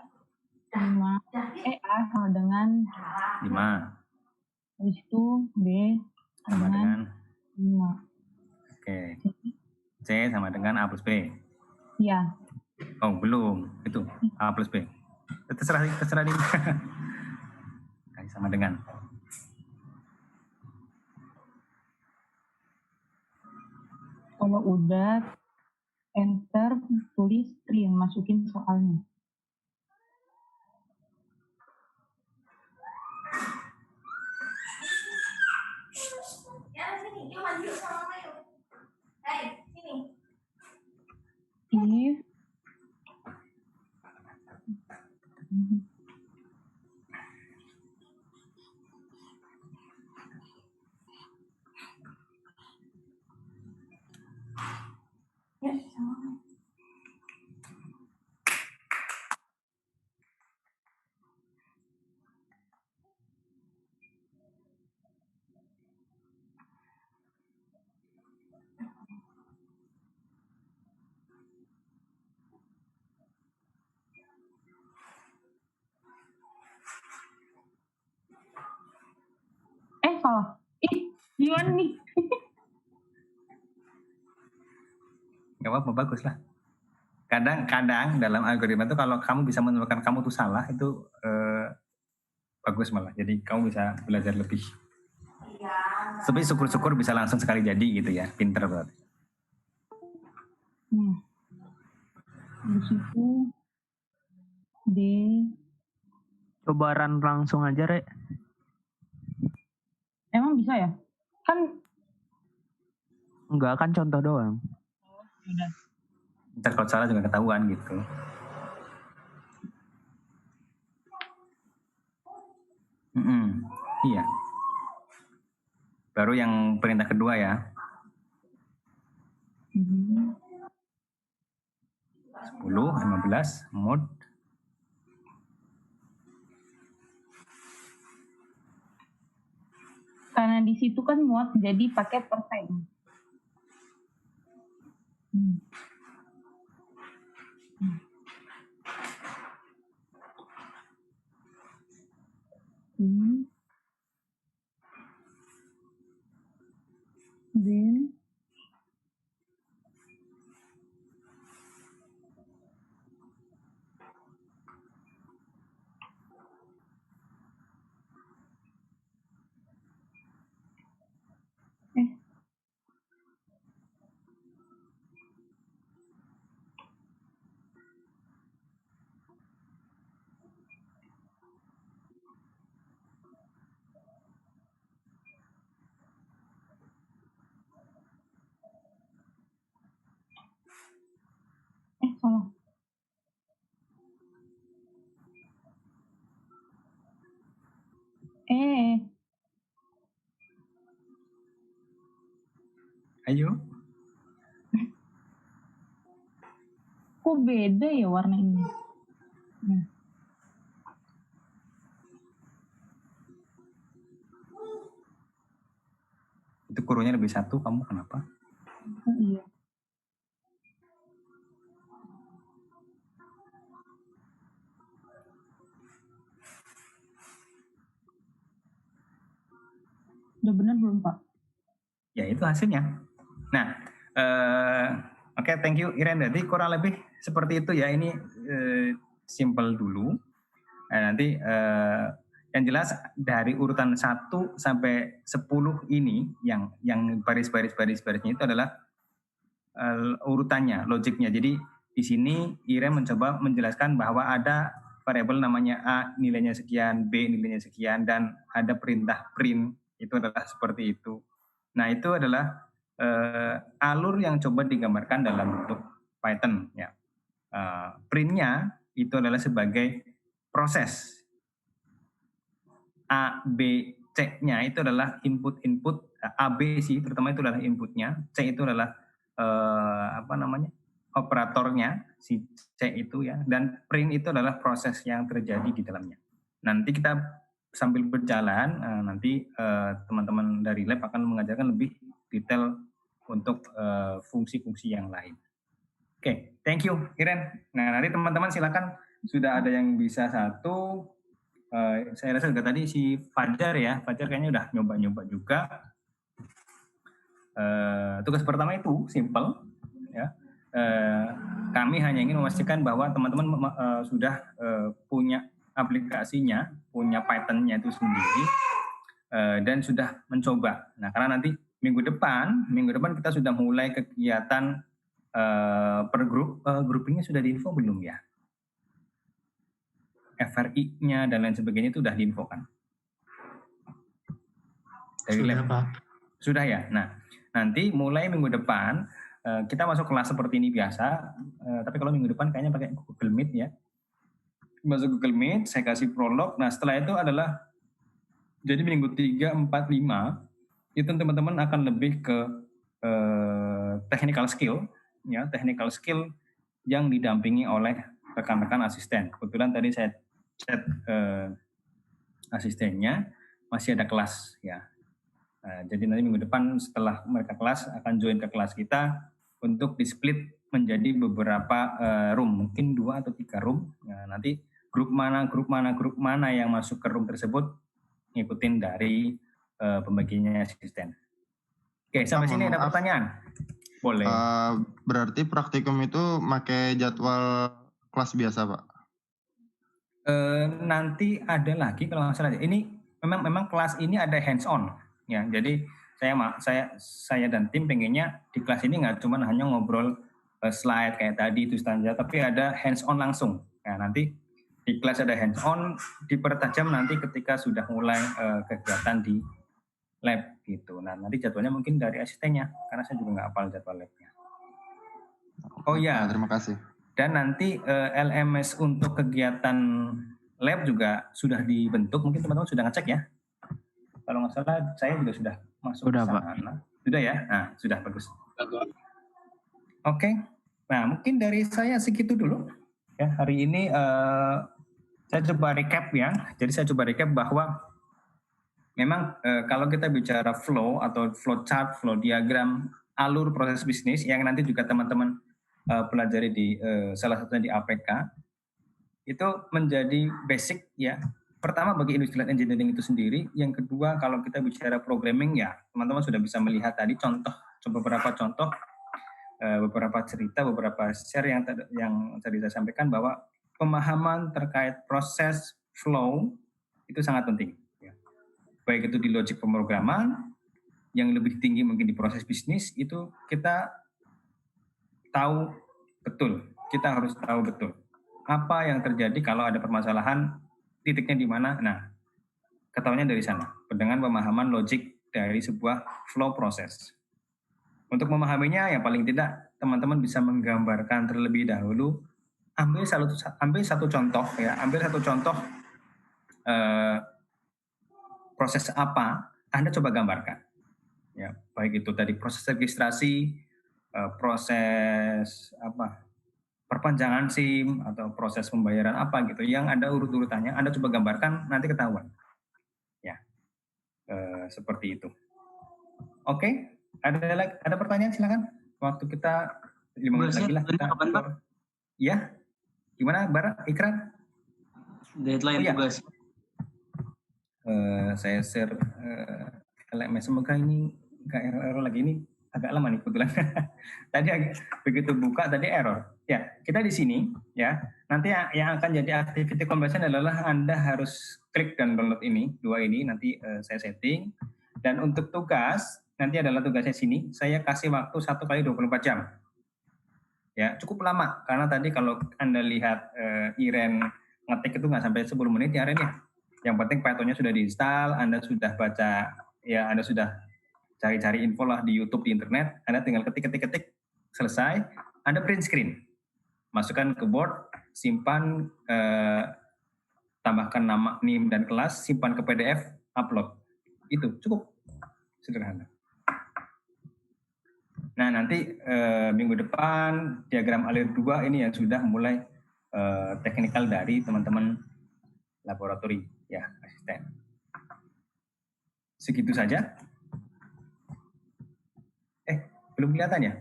[SPEAKER 5] 5 A sama dengan
[SPEAKER 1] 5
[SPEAKER 5] habis itu B
[SPEAKER 1] sama dengan
[SPEAKER 5] 5.
[SPEAKER 1] Oke. C sama dengan A plus B.
[SPEAKER 5] Iya.
[SPEAKER 1] Oh, belum. Itu A plus B. Terserah nih. Sama dengan.
[SPEAKER 5] Kalau udah enter, tulis string, masukin soalnya. If salah. Gimana nih?
[SPEAKER 1] Gak apa-apa, bagus lah. Kadang dalam algoritma itu kalau kamu bisa menemukan kamu tuh salah, itu bagus malah. Jadi kamu bisa belajar lebih. Tapi syukur-syukur bisa langsung sekali jadi gitu ya. Pinter berarti.
[SPEAKER 5] Di situ D.
[SPEAKER 6] Coba run langsung aja, Re.
[SPEAKER 5] Emang bisa ya? Kan
[SPEAKER 6] Enggak, kan contoh doang.
[SPEAKER 5] udah.
[SPEAKER 1] Ntar kalau salah juga ketahuan gitu. Iya. Baru yang perintah kedua ya. 10, 15, mode.
[SPEAKER 5] Karena di situ kan muat jadi pakai persen. Then salah.
[SPEAKER 1] Ayo.
[SPEAKER 5] Kok beda ya warna ini?
[SPEAKER 1] Itu kurungnya lebih 1, kamu kenapa?
[SPEAKER 5] Oh, iya. Udah benar belum, Pak?
[SPEAKER 1] Ya itu hasilnya. Nah, oke, thank you Iren. Jadi kurang lebih seperti itu ya. Ini simple dulu. Nanti yang jelas dari urutan 1 sampai 10 ini yang baris-barisnya itu adalah urutannya, logiknya. Jadi di sini Iren mencoba menjelaskan bahwa ada variabel namanya A nilainya sekian, B nilainya sekian, dan ada perintah print, itu adalah seperti itu. Nah itu adalah alur yang coba digambarkan dalam bentuk Python. Ya. Printnya itu adalah sebagai proses. A, B, C-nya itu adalah input-input. A, B sih terutama itu adalah inputnya. C itu adalah operatornya, si C itu ya. Dan print itu adalah proses yang terjadi di dalamnya. Nanti kita sambil berjalan nanti teman-teman dari lab akan mengajarkan lebih detail untuk fungsi-fungsi yang lain. Oke, thank you Iren. Nah nanti teman-teman silakan, sudah ada yang bisa satu. Saya rasa juga tadi si Fajar ya, Fajar kayaknya udah nyoba-nyoba juga. Tugas pertama itu simple ya. Kami hanya ingin memastikan bahwa teman-teman sudah punya aplikasinya, punya Python-nya itu sendiri, dan sudah mencoba. Nah, karena nanti minggu depan kita sudah mulai kegiatan per grup. Groupingnya sudah diinfo belum ya? FRI-nya dan lain sebagainya itu sudah diinfokan?
[SPEAKER 9] Sudah, Pak.
[SPEAKER 1] Sudah ya? Nah, nanti mulai minggu depan kita masuk kelas seperti ini biasa, tapi kalau minggu depan kayaknya pakai Google Meet ya. Masuk Google Meet, saya kasih prolog. Nah, setelah itu adalah, jadi minggu 3, 4, 5, itu teman-teman akan lebih ke technical skill, ya, technical skill yang didampingi oleh rekan-rekan asisten. Kebetulan tadi saya chat asistennya, masih ada kelas ya. Jadi nanti minggu depan setelah mereka kelas akan join ke kelas kita untuk di-split menjadi beberapa room, mungkin 2 atau 3 room. Nah, nanti grup mana yang masuk ke room tersebut ngikutin dari pembagiannya asisten. Oke, sampai sini ada pertanyaan? Boleh.
[SPEAKER 2] Berarti praktikum itu pakai jadwal kelas biasa, Pak?
[SPEAKER 1] Nanti ada lagi kalau nggak salah. Ini memang kelas ini ada hands on. Ya, jadi saya dan tim pengennya di kelas ini nggak cuma hanya ngobrol slide kayak tadi itu standar, tapi ada hands on langsung. Nah, nanti di kelas ada hands on, dipertajam nanti ketika sudah mulai kegiatan di lab gitu. Nah, nanti jadwalnya mungkin dari asistennya, karena saya juga nggak hafal jadwal labnya. Oh ya,
[SPEAKER 2] terima kasih.
[SPEAKER 1] Dan nanti LMS untuk kegiatan lab juga sudah dibentuk, mungkin teman-teman sudah ngecek ya. Kalau nggak salah, saya juga sudah masuk
[SPEAKER 6] Sudah,
[SPEAKER 1] ke sana. Sudah ya? Nah, sudah bagus. Oke. Nah, mungkin dari saya segitu dulu. Ya, hari ini saya coba recap ya. Jadi saya coba recap bahwa memang kalau kita bicara flow atau flow chart, flow diagram, alur proses bisnis yang nanti juga teman-teman pelajari di salah satunya di APK, itu menjadi basic ya. Pertama bagi industrial engineering itu sendiri, yang kedua kalau kita bicara programming ya, teman-teman sudah bisa melihat tadi beberapa contoh, beberapa cerita, beberapa share yang tadi saya sampaikan bahwa pemahaman terkait proses flow itu sangat penting. Ya. Baik itu di logic pemrograman, yang lebih tinggi mungkin di proses bisnis, itu kita tahu betul, kita harus tahu betul apa yang terjadi kalau ada permasalahan, titiknya di mana. Nah, ketahuannya dari sana dengan pemahaman logik dari sebuah flow proses. Untuk memahaminya, yang paling tidak teman-teman bisa menggambarkan terlebih dahulu. Ambil satu contoh ya, proses apa, Anda coba gambarkan. Ya, baik itu tadi proses registrasi, proses perpanjangan SIM atau proses pembayaran apa gitu, yang ada urut-urutannya, Anda coba gambarkan, nanti ketahuan. Ya, seperti itu. Oke, ada pertanyaan silakan. Waktu kita 5 menit lagi lah. Ya, gimana Bara, Ikrar?
[SPEAKER 3] Deadline tugas.
[SPEAKER 1] Saya share LMS, semoga ini nggak error lagi, ini agak lama nih kebetulan. Tadi begitu buka tadi error. Ya, kita di sini ya. Nanti yang akan jadi activity conversion adalah Anda harus klik dan download ini, 2 ini nanti saya setting. Dan untuk tugas nanti adalah tugasnya sini, saya kasih waktu 1 kali 24 jam. Ya, cukup lama karena tadi kalau Anda lihat Iren ngetik itu nggak sampai 10 menit ya Ren ya. Yang penting Python-nya sudah diinstal, Anda sudah baca ya, Anda sudah cari-cari info lah di YouTube, di internet, Anda tinggal ketik, selesai, Anda print screen, masukkan ke board, simpan, tambahkan nama, NIM, dan kelas, simpan ke PDF, upload. Itu cukup sederhana. Nah, nanti minggu depan, diagram alir 2 ini yang sudah mulai teknikal dari teman-teman laboratori, ya, asisten. Segitu saja. Belum kelihatan ya?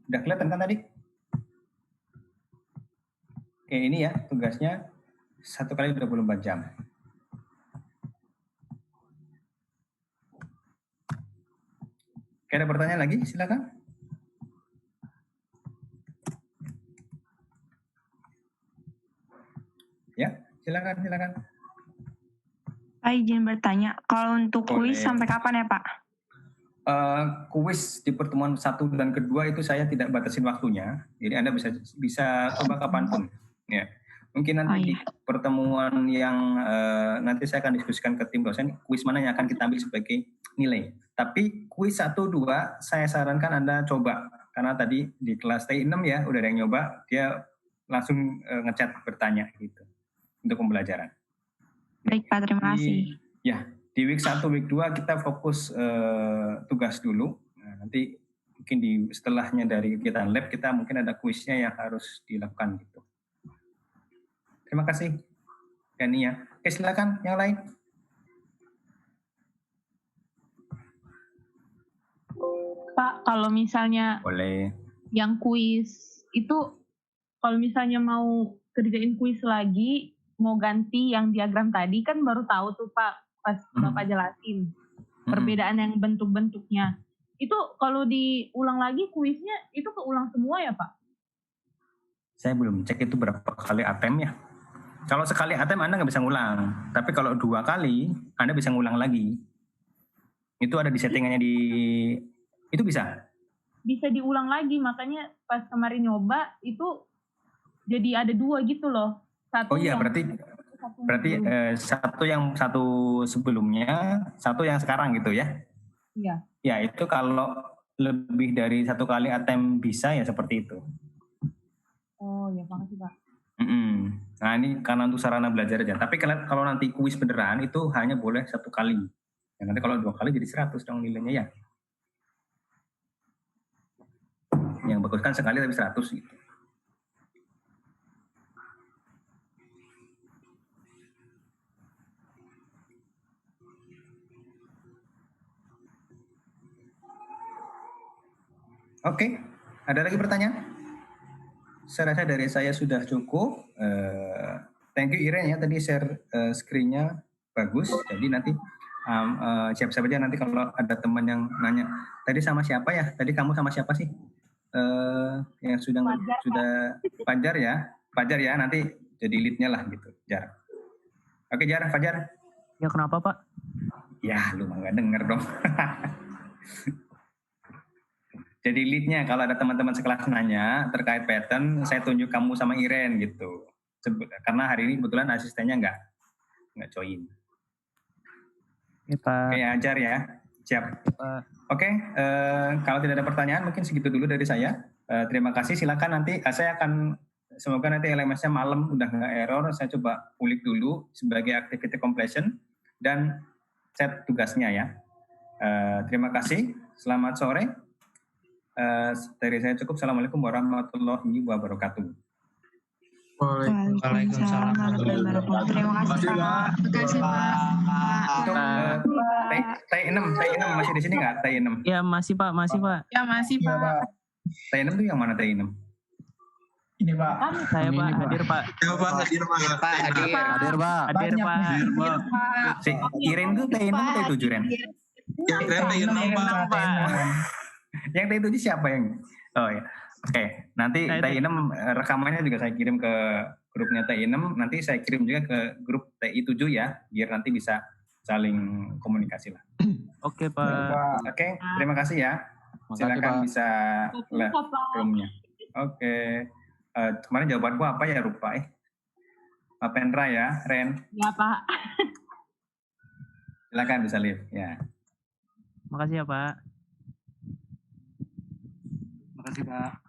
[SPEAKER 1] Udah kelihatan kan tadi? Oke, ini ya tugasnya 1 kali 24 jam. Oke, ada pertanyaan lagi? Silakan. Ya, silakan.
[SPEAKER 9] Pak izin bertanya, kalau untuk kuis
[SPEAKER 1] Boleh.
[SPEAKER 9] sampai kapan ya Pak?
[SPEAKER 1] Kuis di pertemuan 1 dan kedua itu saya tidak batasin waktunya, jadi Anda bisa coba kapanpun. Ya, mungkin nanti di pertemuan yang nanti saya akan diskusikan ke tim dosen, kuis mana yang akan kita ambil sebagai nilai. Tapi kuis 1, 2 saya sarankan Anda coba, karena tadi di kelas T6 ya udah ada yang nyoba, dia langsung ngechat bertanya gitu untuk pembelajaran.
[SPEAKER 9] Baik Pak, terima kasih.
[SPEAKER 1] Ya, di week 1, week 2 kita fokus tugas dulu. Nah, nanti mungkin setelahnya dari kegiatan lab kita mungkin ada kuisnya yang harus dilakukan gitu. Terima kasih, Gania. Oke, silakan yang lain.
[SPEAKER 5] Pak, kalau misalnya
[SPEAKER 1] Boleh.
[SPEAKER 5] yang kuis itu, kalau misalnya mau kerjain kuis lagi, mau ganti yang diagram tadi, kan baru tahu tuh Pak, pas Bapak jelasin perbedaan yang bentuk-bentuknya. Itu kalau diulang lagi kuisnya, itu keulang semua ya Pak?
[SPEAKER 1] Saya belum cek itu berapa kali attempt-nya. Kalau sekali attempt Anda nggak bisa ngulang, tapi kalau 2 kali Anda bisa ngulang lagi. Itu ada di settingannya itu bisa?
[SPEAKER 5] Bisa diulang lagi, makanya pas kemarin nyoba itu jadi ada 2 gitu loh.
[SPEAKER 1] Oh iya, berarti satu sebelumnya, 1 yang sekarang gitu ya?
[SPEAKER 5] Iya.
[SPEAKER 1] Ya, itu kalau lebih dari 1 kali attempt bisa ya seperti itu.
[SPEAKER 5] Oh ya, makasih Pak.
[SPEAKER 1] Nah ini karena untuk sarana belajar aja. Tapi kalau nanti kuis beneran itu hanya boleh 1 kali. Ya, nanti kalau 2 kali jadi 100 dong nilainya ya. Yang bagus kan sekali tapi 100 gitu. Oke, ada lagi pertanyaan? Saya rasa dari saya sudah cukup. Thank you Iren ya, tadi share screen-nya bagus. Jadi nanti siap-siap aja nanti kalau ada teman yang nanya, tadi sama siapa ya? Tadi kamu sama siapa sih? Yang sudah Fajar ya? Fajar ya, nanti jadi lead-nya lah gitu, Jar. Oke Jar, Fajar.
[SPEAKER 6] Ya kenapa Pak?
[SPEAKER 1] Ya lu mah nggak denger dong. Jadi lead-nya kalau ada teman-teman sekelas nanya terkait pattern, saya tunjuk kamu sama Iren gitu. Karena hari ini kebetulan asistennya nggak join.
[SPEAKER 6] Ya Pak.
[SPEAKER 1] Oke, ajar ya. Siap. Oke, kalau tidak ada pertanyaan mungkin segitu dulu dari saya. Terima kasih. Silakan nanti saya akan semoga nanti LMS-nya malam udah nggak error. Saya coba ulik dulu sebagai activity completion dan set tugasnya ya. Terima kasih. Selamat sore. Dari saya cukup. Assalamualaikum warahmatullahi wabarakatuh.
[SPEAKER 9] Waalaikumsalam warahmatullahi wabarakatuh. Terima kasih Pak.
[SPEAKER 1] T6 masih di sini nggak T6?
[SPEAKER 6] Ya masih Pak.
[SPEAKER 9] Ya masih Pak.
[SPEAKER 1] T6 itu yang mana T6?
[SPEAKER 10] Ini Pak.
[SPEAKER 6] Saya Pak, hadir Pak.
[SPEAKER 10] Ya Pak, hadir Pak.
[SPEAKER 6] Hadir Pak.
[SPEAKER 1] Si Iren tuh T6 atau T7 Ren?
[SPEAKER 10] Yang T6 Pak.
[SPEAKER 1] Yang T7 siapa yang? Oh ya. Oke, nanti T6 rekamannya juga saya kirim ke grupnya T6, nanti saya kirim juga ke grup TI7 ya, biar nanti bisa saling komunikasi lah.
[SPEAKER 6] Oke Pak.
[SPEAKER 1] Oke, terima kasih ya. Silakan bisa live roomnya. Oke. Kemarin jawabanku apa ya lupa Pak Pendra ya, Ren.
[SPEAKER 5] Ya Pak.
[SPEAKER 1] Silakan bisa live ya.
[SPEAKER 6] Makasih ya Pak.
[SPEAKER 10] Makasih Pak.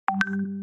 [SPEAKER 5] Pak.